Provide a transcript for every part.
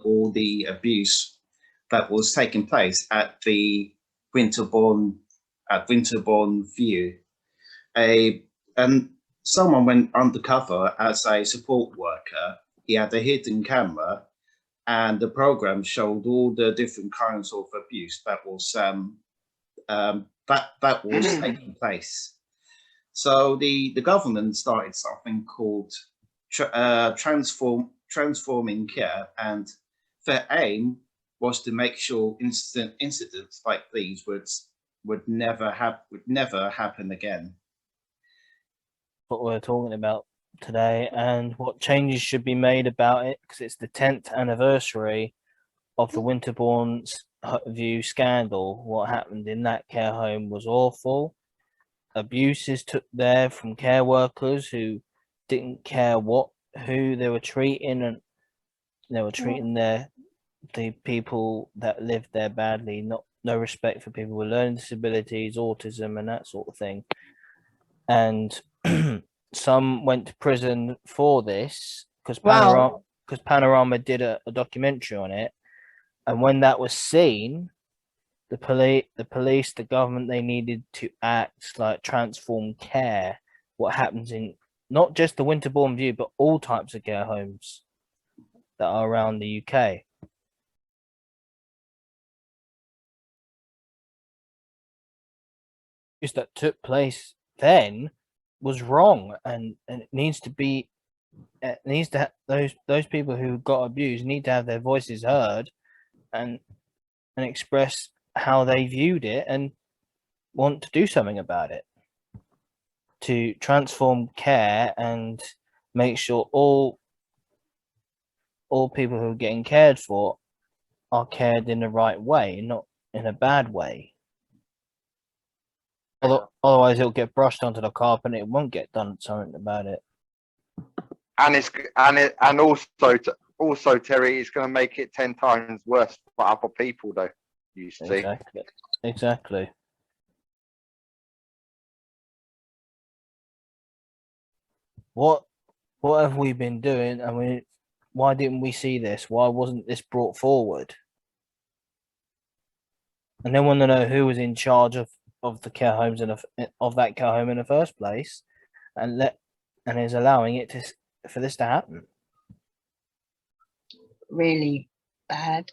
all the abuse that was taking place at the Winterbourne View. And someone went undercover as a support worker. He had a hidden camera, and the program showed all the different kinds of abuse that was taking place. So the government started something called transforming care, and their aim was to make sure incidents like these would never happen again. What we're talking about today, and what changes should be made about it, because it's the 10th anniversary of the Winterbourne View Scandal. What happened in that care home was awful. Abuses took there from care workers who didn't care who they were treating, and they were treating the people that lived there badly. No respect for people with learning disabilities, autism, and that sort of thing. And some went to prison for this because Panorama did a documentary on it. And when that was seen, the police, the government, they needed to act, like transform care. What happens in not just the Winterbourne View, but all types of care homes that are around the UK. That took place then was wrong, and it needs to be. It needs to those people who got abused need to have their voices heard, and express how they viewed it and want to do something about it, to transform care and make sure all people who are getting cared for are cared in the right way, not in a bad way. Otherwise, it'll get brushed onto the carpet and it won't get done something about it. And also, Terry, it's going to make it 10 times worse for other people, though. You see, exactly. What have we been doing? I mean, why didn't we see this? Why wasn't this brought forward? And they want to know who was in charge of the care homes of that care home in the first place, and is allowing it for this to happen. Really bad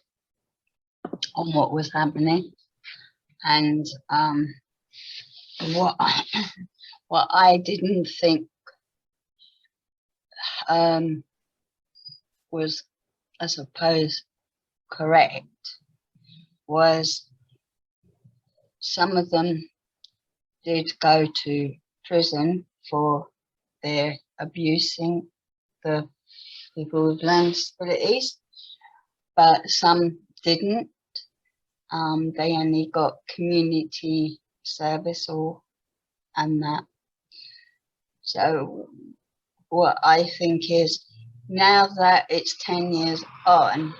on what was happening, and what I didn't think was, I suppose, correct was some of them did go to prison for their abusing the people with learning disabilities, but some didn't. They only got community service and that. So what I think is, now that it's 10 years on,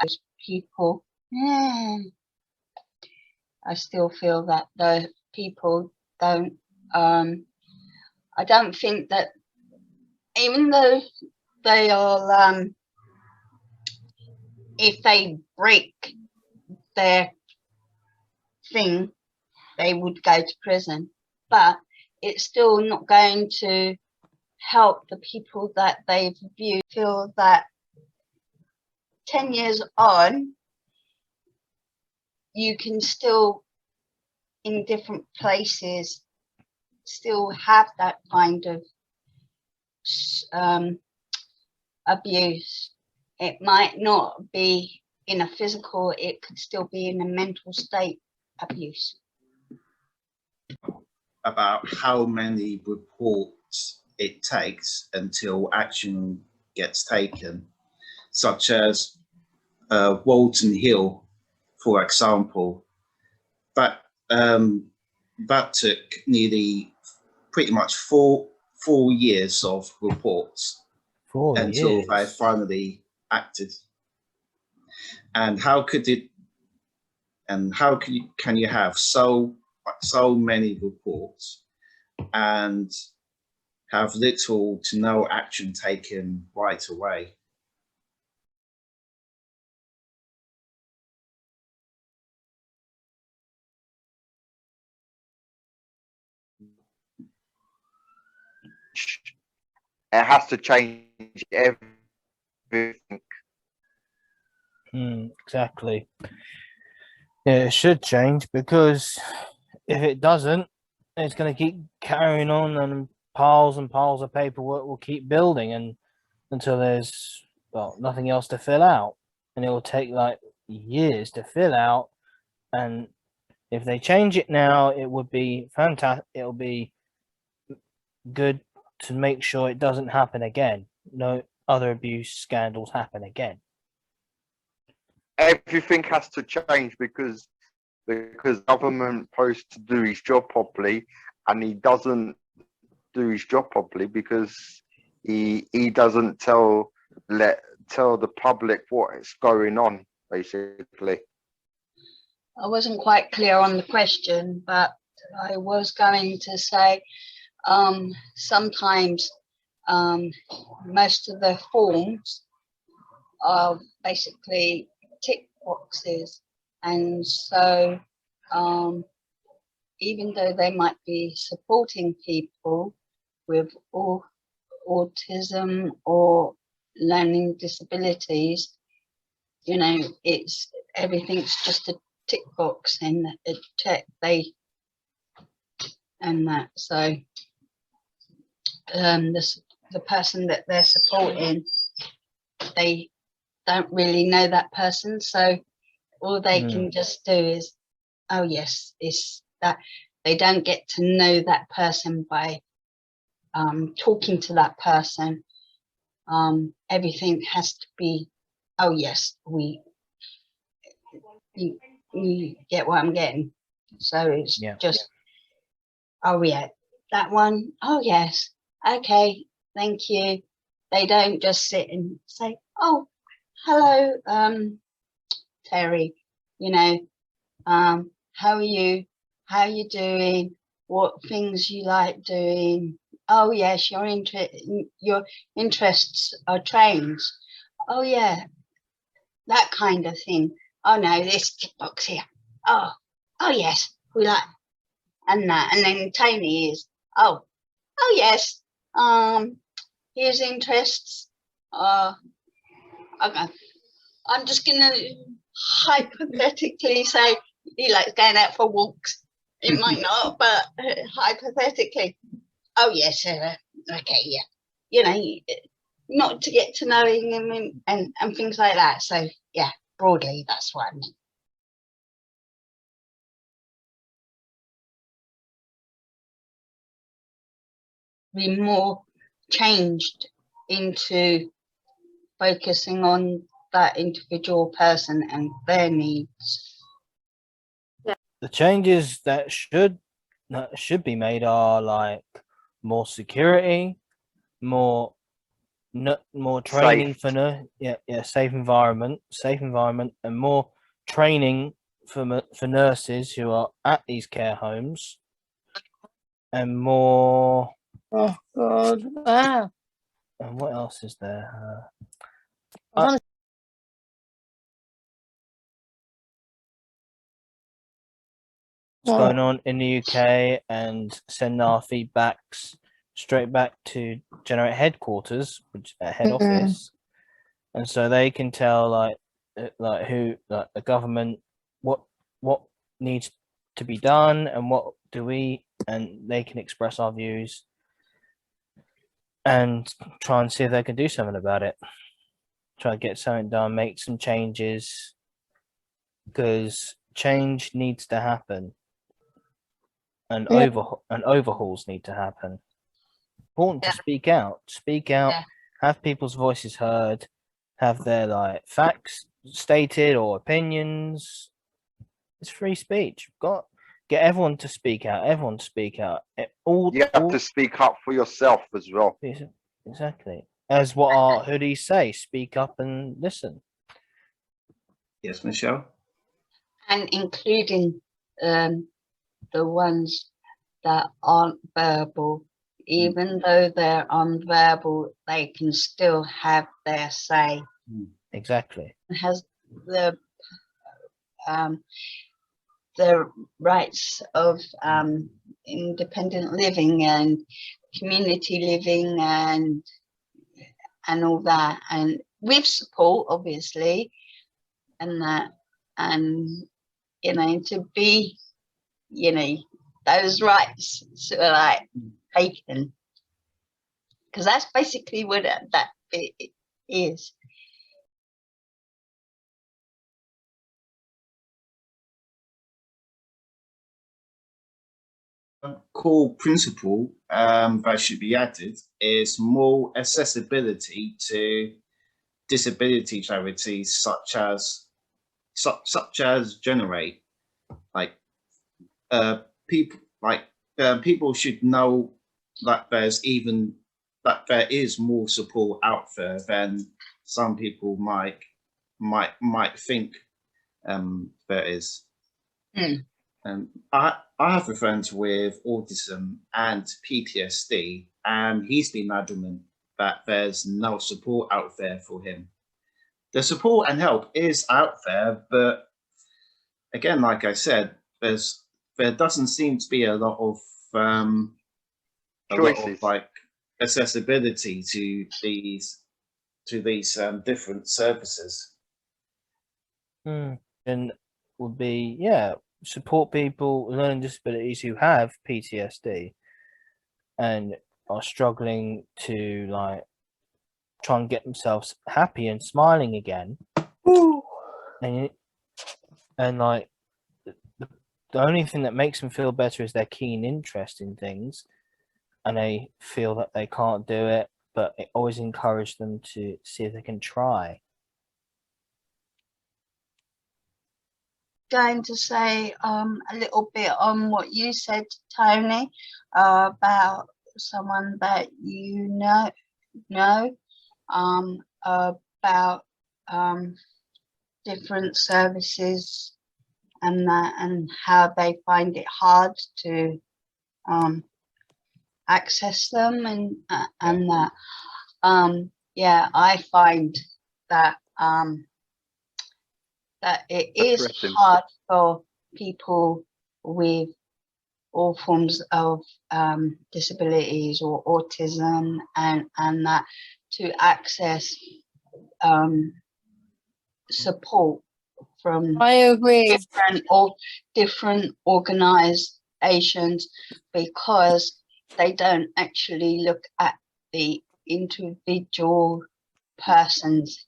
those people, I still feel that the people don't, I don't think that, even though they are, if they break their thing, they would go to prison, but it's still not going to help the people that they've abused. Feel that 10 years on, you can still, in different places, still have that kind of abuse. It might not be in a physical, it could still be in a mental state abuse. About how many reports it takes until action gets taken, such as Walton Hill, for example, that took nearly pretty much four years of reports until they finally acted. And how could it? And how can you have so many reports and have little to no action taken right away. It has to change everything. Exactly. Yeah, it should change, because if it doesn't, it's going to keep carrying on, and piles of paperwork will keep building, and until there's, well, nothing else to fill out, and it will take like years to fill out. And if they change it now, it would be fantastic. It'll be good to make sure it doesn't happen again. No other abuse scandals happen again. Everything has to change because government supposed to do his job properly, and he doesn't do his job properly because he doesn't tell the public what is going on, basically. I wasn't quite clear on the question, but I was going to say sometimes most of the forms are basically tick boxes, and so even though they might be supporting people with autism or learning disabilities, you know, everything's just a tick box and a check and that. So the person that they're supporting, they don't really know that person, so all they can just do is, oh yes, it's that. They don't get to know that person by talking to that person. Everything has to be, oh yes, you get what I'm getting. So it's just, oh yeah, that one, oh yes, okay, thank you. They don't just sit and say, oh, hello, Terry, you know, how are you? How are you doing? What things you like doing? Oh yes, your interests are trains. Oh yeah, that kind of thing. Oh no, this tick box here. Oh yes, we like, and that. And then Tony is, oh yes, his interests are, okay. I'm just gonna hypothetically say he likes going out for walks. It might not, but hypothetically, oh yes, okay, yeah, you know, not to get to knowing him and things like that. So yeah, broadly, that's what I mean. Be more changed into focusing on that individual person and their needs. The changes that should be made are like more security, more training for safe environment, and more training for nurses who are at these care homes, and more. Oh God! Ah. And what else is there? What's going on in the UK, and send our feedbacks straight back to Generate headquarters, which head office, and so they can tell like who, like the government, what needs to be done and what do we, and they can express our views and try and see if they can do something about it. Try to get something done, make some changes, because change needs to happen. And overhauls need to happen. Important to speak out, have people's voices heard, have their like facts stated or opinions. It's free speech. Get everyone to speak out. You have to speak up for yourself as well. Exactly. As what our hoodies say, speak up and listen. Yes, Michelle? And including the ones that aren't verbal, even though they're unverbal, they can still have their say. Exactly. It has the rights of independent living and community living and all that, and with support, obviously, and that, and to be, those rights sort of like taken, because that's basically what that bit is. Core principle that should be added is more accessibility to disability charities such as Generate. Like people should know that there is more support out there than some people might think there is. I have a friend with autism and PTSD, and he's been adamant that there's no support out there for him. The support and help is out there, but again, like I said, there doesn't seem to be a lot of like accessibility to these different services. And would be support people with learning disabilities who have PTSD and are struggling to like try and get themselves happy and smiling again. And like the only thing that makes them feel better is their keen interest in things, and they feel that they can't do it, but it always encouraged them to see if they can try. Going to say a little bit on what you said, Tony, about someone that you know about different services and that, and how they find it hard to access them and that. I find that that it is hard for people with all forms of disabilities or autism and that to access support from I agree. different organizations, because they don't actually look at the individual person's,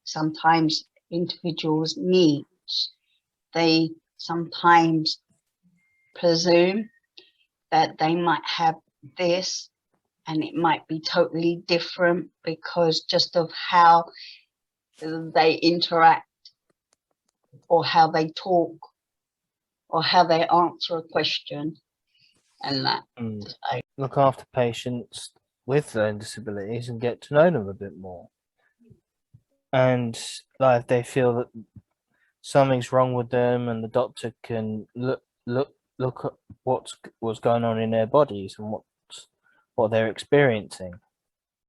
sometimes individuals' needs. They sometimes presume that they might have this and it might be totally different because just of how they interact or how they talk or how they answer a question and that. Look after patients with learning disabilities and get to know them a bit more. And like if they feel that something's wrong with them, and the doctor can look at what's going on in their bodies and what they're experiencing,